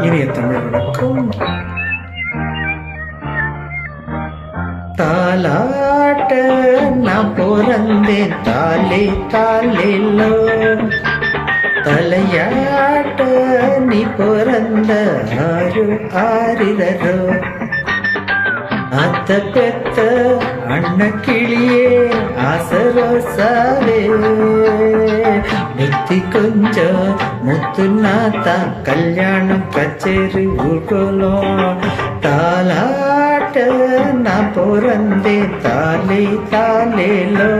இனிய தமிழ் வணக்கம். தாலாட்ட நான் பிறந்தேன் தாலே தாலேலோ, தலையாட்ட நீ பிறந்த ஆறு ஆரிரோ, அத்த பெத்த அண்ண கிளியே ஆசரோசாவே, முத்தி கொஞ்சம் முத்து நாத்தா கல்யாணம் கச்சேரி ஊர்கோலம். தாலாட்ட நான் பிறந்தேன் தாலே தாலேலோ,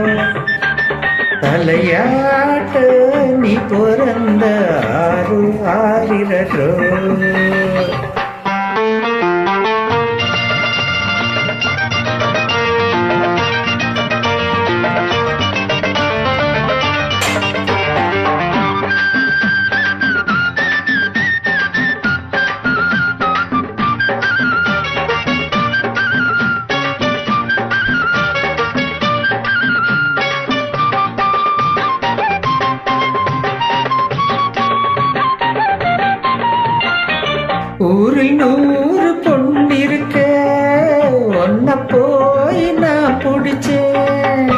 தலையாட்ட நீ பிறந்த ஆறு ஆரிரோ. ஊரில் 100 பொண்ணிருக்க ஒன்ன போய் நான் பிடிச்சேன்.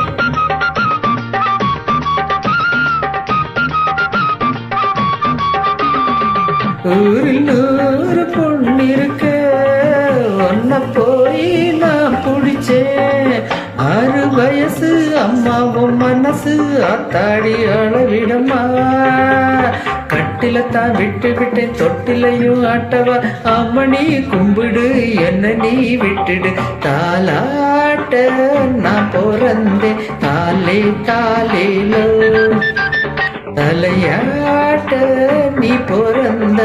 ஊரில் 100 பொண்ணிருக்க ஒன்ன போய் நான் பிடிச்சேன். 6 வயசு அம்மாவும் மனசு ஆத்தாடி அளவிடமா, கட்டிலத்தான் விட்டு விட்டேன் தொட்டிலையும் ஆட்டவா, அம்மணி கும்பிடு என்ன நீ விட்டுடு. தாலாட்ட நான் பிறந்தேன் தாலே தாலேலோ, தலையாட்ட நீ பிறந்த